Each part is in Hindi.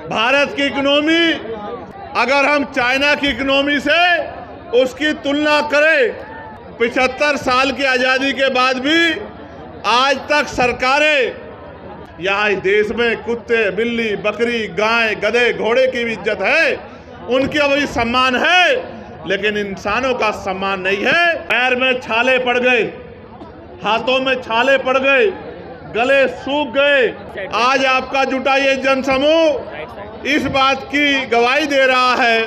भारत की इकोनॉमी अगर हम चाइना की इकोनॉमी से उसकी तुलना करें, 75 साल की आज़ादी के बाद भी आज तक सरकारें यहाँ इस देश में कुत्ते, बिल्ली, बकरी, गाय, गधे, घोड़े की भी इज्जत है, उनकी अभी सम्मान है, लेकिन इंसानों का सम्मान नहीं है। पैर में छाले पड़ गए, हाथों में छाले पड़ गए, गले सूख गए। आज आपका जुटा ये जनसमूह इस बात की गवाही दे रहा है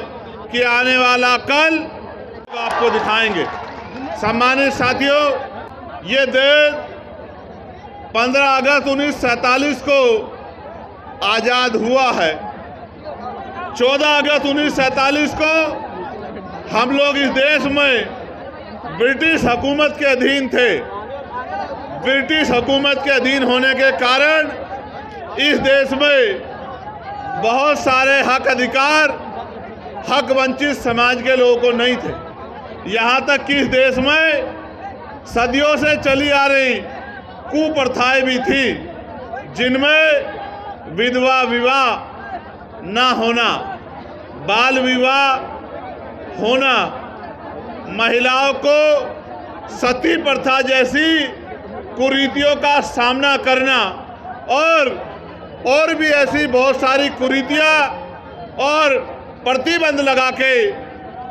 कि आने वाला कल आपको दिखाएंगे। सम्मानित साथियों, ये देश 15 अगस्त 1947 को आज़ाद हुआ है। 14 अगस्त 1947 को हम लोग इस देश में ब्रिटिश हुकूमत के अधीन थे। ब्रिटिश हुकूमत के अधीन होने के कारण इस देश में बहुत सारे हक अधिकार हक वंचित समाज के लोगों को नहीं थे। यहाँ तक कि इस देश में सदियों से चली आ रही कुप्रथाएं भी थी, जिनमें विधवा विवाह ना होना, बाल विवाह होना, महिलाओं को सती प्रथा जैसी कुरीतियों का सामना करना और भी ऐसी बहुत सारी कुरीतियां और प्रतिबंध लगा के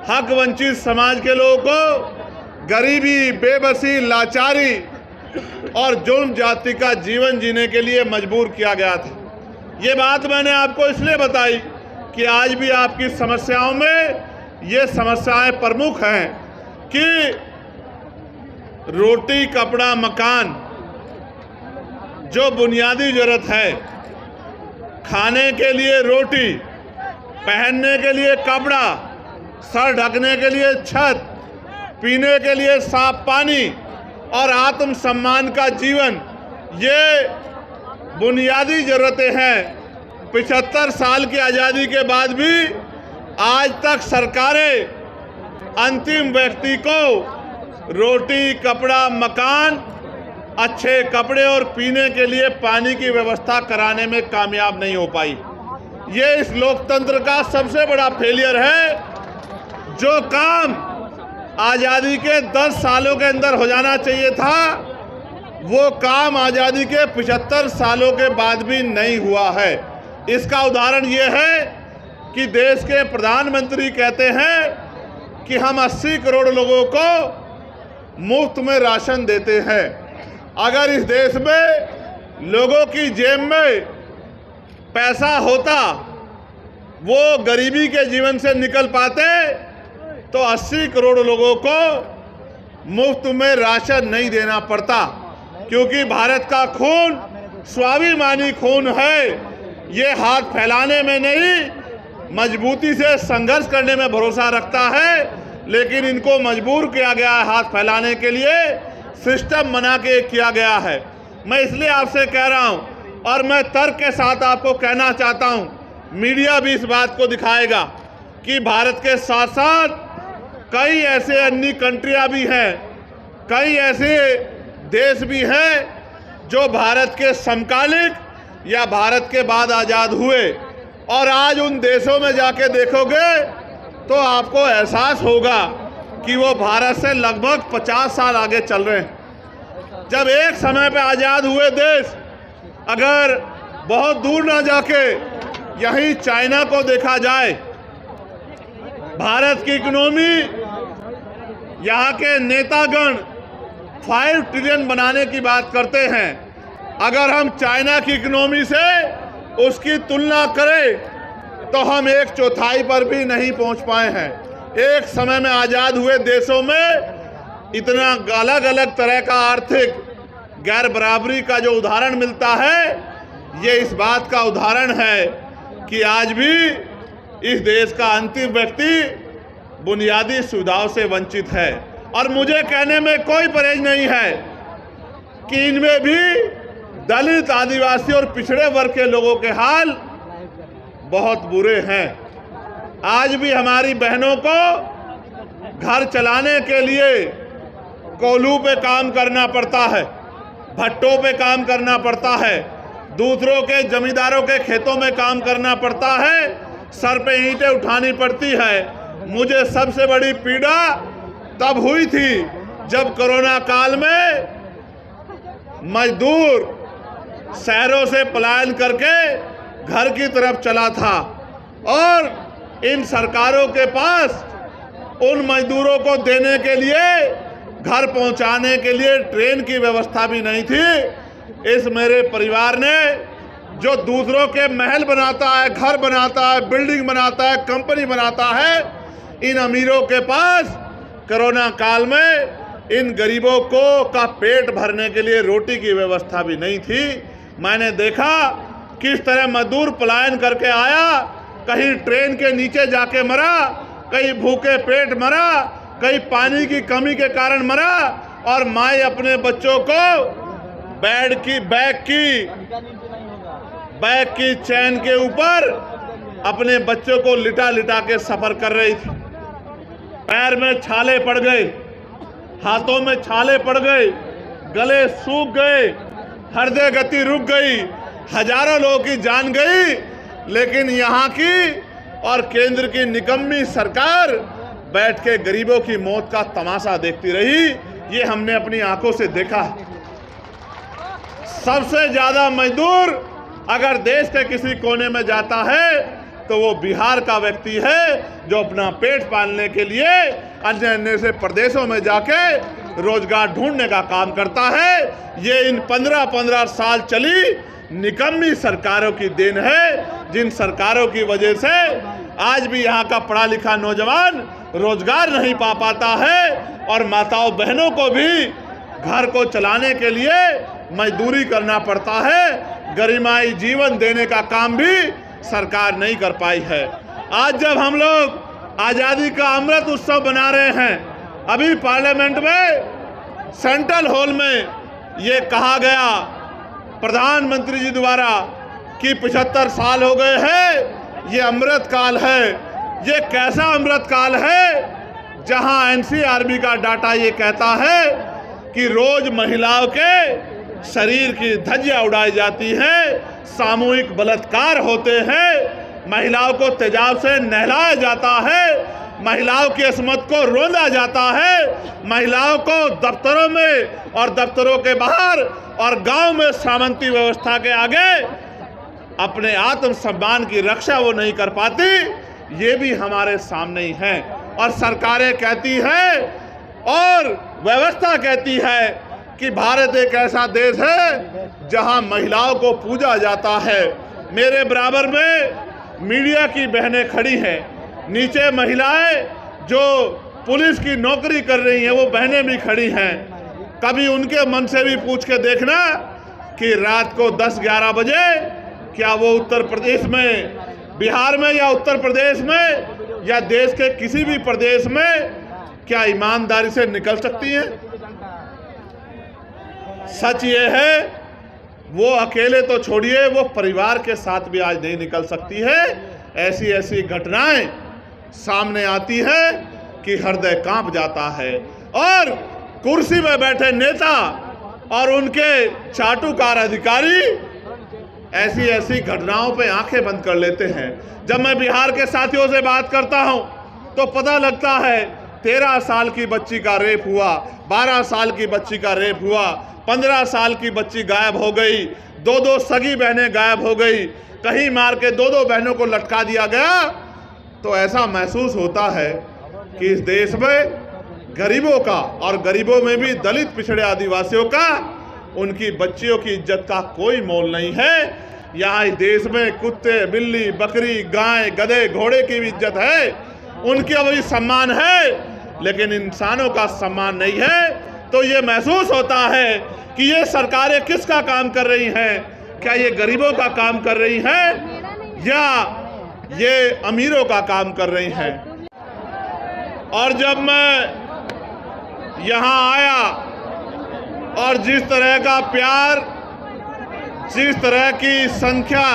हक वंचित समाज के लोगों को गरीबी, बेबसी, लाचारी और जुल्म जाति का जीवन जीने के लिए मजबूर किया गया था। ये बात मैंने आपको इसलिए बताई कि आज भी आपकी समस्याओं में ये समस्याएं प्रमुख हैं कि रोटी, कपड़ा, मकान जो बुनियादी जरूरत है, खाने के लिए रोटी, पहनने के लिए कपड़ा, सर ढकने के लिए छत, पीने के लिए साफ पानी और आत्मसम्मान का जीवन, ये बुनियादी ज़रूरतें हैं। 75 साल की आज़ादी के बाद भी आज तक सरकारें अंतिम व्यक्ति को रोटी, कपड़ा, मकान, अच्छे कपड़े और पीने के लिए पानी की व्यवस्था कराने में कामयाब नहीं हो पाई। ये इस लोकतंत्र का सबसे बड़ा फेलियर है। जो काम आज़ादी के 10 सालों के अंदर हो जाना चाहिए था, वो काम आज़ादी के 75 सालों के बाद भी नहीं हुआ है। इसका उदाहरण ये है कि देश के प्रधानमंत्री कहते हैं कि हम 80 करोड़ लोगों को मुफ्त में राशन देते हैं। अगर इस देश में लोगों की जेब में पैसा होता, वो गरीबी के जीवन से निकल पाते, तो 80 करोड़ लोगों को मुफ्त में राशन नहीं देना पड़ता। क्योंकि भारत का खून स्वाभिमानी खून है। ये हाथ फैलाने में नहीं, मजबूती से संघर्ष करने में भरोसा रखता है, लेकिन इनको मजबूर किया गया है हाथ फैलाने के लिए, सिस्टम बना के किया गया है। मैं इसलिए आपसे कह रहा हूँ और मैं तर्क के साथ आपको कहना चाहता हूँ, मीडिया भी इस बात को दिखाएगा कि भारत के साथ साथ कई ऐसे अन्य कंट्रियाँ भी हैं, कई ऐसे देश भी हैं जो भारत के समकालिक या भारत के बाद आज़ाद हुए, और आज उन देशों में जाके देखोगे तो आपको एहसास होगा कि वो भारत से लगभग 50 साल आगे चल रहे हैं। जब एक समय पे आज़ाद हुए देश अगर बहुत दूर ना जाके यहीं चाइना को देखा जाए, भारत की इकोनॉमी, यहाँ के नेतागण 5 ट्रिलियन बनाने की बात करते हैं। अगर हम चाइना की इकोनॉमी से उसकी तुलना करें तो हम 1/4 पर भी नहीं पहुँच पाए हैं। एक समय में आज़ाद हुए देशों में इतना अलग अलग तरह का आर्थिक गैर बराबरी का जो उदाहरण मिलता है, ये इस बात का उदाहरण है कि आज भी इस देश का अंतिम व्यक्ति बुनियादी सुविधाओं से वंचित है। और मुझे कहने में कोई परहेज नहीं है कि इनमें भी दलित, आदिवासी और पिछड़े वर्ग के लोगों के हाल बहुत बुरे हैं। आज भी हमारी बहनों को घर चलाने के लिए कोल्हू पे काम करना पड़ता है, भट्टों पे काम करना पड़ता है, दूसरों के जमींदारों के खेतों में काम करना पड़ता है, सर पे ईंटें उठानी पड़ती है। मुझे सबसे बड़ी पीड़ा तब हुई थी जब कोरोना काल में मजदूर शहरों से पलायन करके घर की तरफ चला था और इन सरकारों के पास उन मजदूरों को देने के लिए, घर पहुंचाने के लिए ट्रेन की व्यवस्था भी नहीं थी। इस मेरे परिवार ने जो दूसरों के महल बनाता है, घर बनाता है, बिल्डिंग बनाता है, कंपनी बनाता है, इन अमीरों के पास कोरोना काल में इन गरीबों को का पेट भरने के लिए रोटी की व्यवस्था भी नहीं थी। मैंने देखा किस तरह मजदूर पलायन करके आया, कहीं ट्रेन के नीचे जाके मरा, कहीं भूखे पेट मरा, कहीं पानी की कमी के कारण मरा, और माए अपने बच्चों को बैग की चैन के ऊपर अपने बच्चों को लिटा लिटा के सफर कर रही थी। पैर में छाले पड़ गए, हाथों में छाले पड़ गए, गले सूख गए, हृदय गति रुक गई, हजारों लोगों की जान गई। लेकिन यहाँ की और केंद्र की निकम्मी सरकार बैठ के गरीबों की मौत का तमाशा देखती रही। ये हमने अपनी आंखों से देखा। सबसे ज्यादा मजदूर अगर देश के किसी कोने में जाता है तो वो बिहार का व्यक्ति है, जो अपना पेट पालने के लिए अन्य अन्य से प्रदेशों में जाके रोजगार ढूंढने का काम करता है। ये इन 15-15 साल चली निकम्मी सरकारों की देन है, जिन सरकारों की वजह से आज भी यहाँ का पढ़ा लिखा नौजवान रोजगार नहीं पा पाता है और माताओं बहनों को भी घर को चलाने के लिए मजदूरी करना पड़ता है। गरिमाई जीवन देने का काम भी सरकार नहीं कर पाई है। आज जब हम लोग आज़ादी का अमृत उत्सव मना रहे हैं, अभी पार्लियामेंट में सेंट्रल हॉल में ये कहा गया प्रधानमंत्री जी द्वारा कि 75 साल हो गए हैं, ये अमृत काल है। ये कैसा अमृत काल है जहां एनसीआरबी का डाटा ये कहता है कि रोज महिलाओं के शरीर की धज्जियां उड़ाई जाती है, सामूहिक बलात्कार होते हैं, महिलाओं को तेजाब से नहलाया जाता है, महिलाओं की अस्मत को रोंदा जाता है, महिलाओं को दफ्तरों में और दफ्तरों के बाहर और गांव में सामंती व्यवस्था के आगे अपने आत्मसम्मान की रक्षा वो नहीं कर पाती। ये भी हमारे सामने ही है। और सरकारें कहती है और व्यवस्था कहती है कि भारत एक ऐसा देश है जहां महिलाओं को पूजा जाता है। मेरे बराबर में मीडिया की बहनें खड़ी हैं, नीचे महिलाएं जो पुलिस की नौकरी कर रही हैं वो बहनें भी खड़ी हैं। कभी उनके मन से भी पूछ के देखना कि रात को 10-11 बजे क्या वो उत्तर प्रदेश में, बिहार में या उत्तर प्रदेश में या देश के किसी भी प्रदेश में क्या ईमानदारी से निकल सकती हैं? सच ये है वो अकेले तो छोड़िए, वो परिवार के साथ भी आज नहीं निकल सकती है। ऐसी ऐसी घटनाएं सामने आती है कि हृदय कांप जाता है। और कुर्सी में बैठे नेता और उनके चाटुकार अधिकारी ऐसी ऐसी घटनाओं पे आंखें बंद कर लेते हैं। जब मैं बिहार के साथियों से बात करता हूं तो पता लगता है 13 साल की बच्ची का रेप हुआ, 12 साल की बच्ची का रेप हुआ, 15 साल की बच्ची गायब हो गई, 2 सगी बहनें गायब हो गई, कहीं मार के 2 बहनों को लटका दिया गया। तो ऐसा महसूस होता है कि इस देश में गरीबों का, और गरीबों में भी दलित पिछड़े आदिवासियों का, उनकी बच्चियों की इज्जत का कोई मोल नहीं है। यहाँ इस देश में कुत्ते, बिल्ली, बकरी, गाय, गधे, घोड़े की भी इज्जत है, उनका भी सम्मान है, लेकिन इंसानों का सम्मान नहीं है। तो ये महसूस होता है कि ये सरकारें किसका काम कर रही हैं? क्या ये गरीबों का काम कर रही हैं या ये अमीरों का काम कर रही हैं? और जब मैं यहाँ आया और जिस तरह का प्यार, जिस तरह की संख्या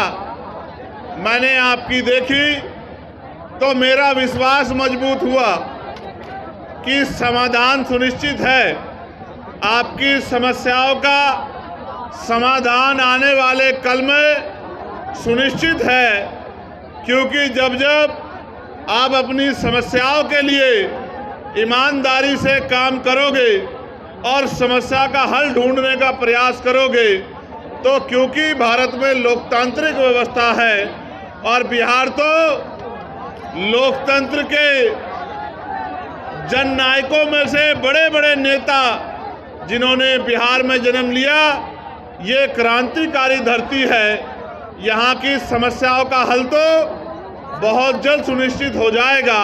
मैंने आपकी देखी, तो मेरा विश्वास मजबूत हुआ कि समाधान सुनिश्चित है। आपकी समस्याओं का समाधान आने वाले कल में सुनिश्चित है, क्योंकि जब जब आप अपनी समस्याओं के लिए ईमानदारी से काम करोगे और समस्या का हल ढूंढने का प्रयास करोगे, तो क्योंकि भारत में लोकतांत्रिक व्यवस्था है और बिहार तो लोकतंत्र के जननायकों में से बड़े बड़े नेता जिन्होंने बिहार में जन्म लिया, ये क्रांतिकारी धरती है। यहाँ की समस्याओं का हल तो बहुत जल्द सुनिश्चित हो जाएगा।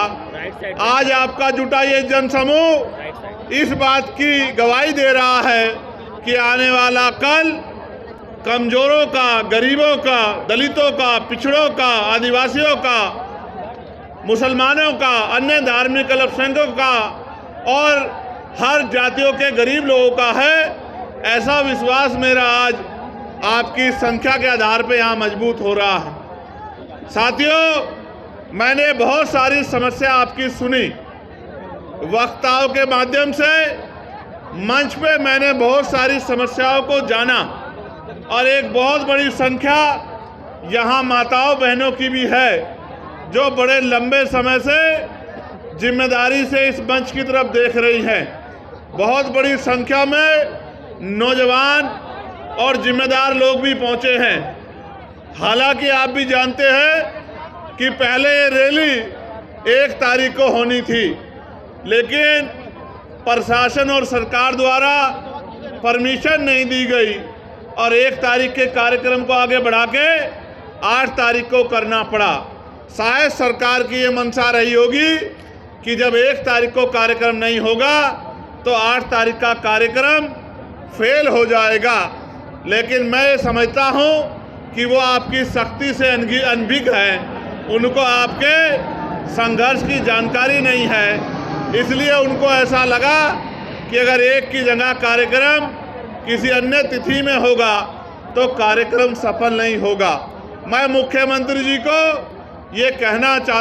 आज आपका जुटा ये जनसमूह इस बात की गवाही दे रहा है कि आने वाला कल कमजोरों का, गरीबों का, दलितों का, पिछड़ों का, आदिवासियों का, मुसलमानों का, अन्य धार्मिक अल्पसंख्यकों का और हर जातियों के गरीब लोगों का है। ऐसा विश्वास मेरा आज आपकी संख्या के आधार पर यहाँ मजबूत हो रहा है। साथियों, मैंने बहुत सारी समस्या आपकी सुनी, वक्ताओं के माध्यम से मंच पे मैंने बहुत सारी समस्याओं को जाना और एक बहुत बड़ी संख्या यहाँ माताओं बहनों की भी है जो बड़े लंबे समय से जिम्मेदारी से इस मंच की तरफ देख रही हैं। बहुत बड़ी संख्या में नौजवान और जिम्मेदार लोग भी पहुँचे हैं। हालांकि आप भी जानते हैं कि पहले ये रैली 1 तारीख को होनी थी, लेकिन प्रशासन और सरकार द्वारा परमिशन नहीं दी गई और 1 तारीख के कार्यक्रम को आगे बढ़ा के 8 तारीख को करना पड़ा। शायद सरकार की ये मंशा रही होगी कि जब 1 तारीख को कार्यक्रम नहीं होगा तो 8 तारीख का कार्यक्रम फेल हो जाएगा। लेकिन मैं ये समझता हूँ कि वो आपकी सख्ती से अनभिज्ञ है, उनको आपके संघर्ष की जानकारी नहीं है, इसलिए उनको ऐसा लगा कि अगर 1 की जगह कार्यक्रम किसी अन्य तिथि में होगा तो कार्यक्रम सफल नहीं होगा। मैं मुख्यमंत्री जी को ये कहना चाहता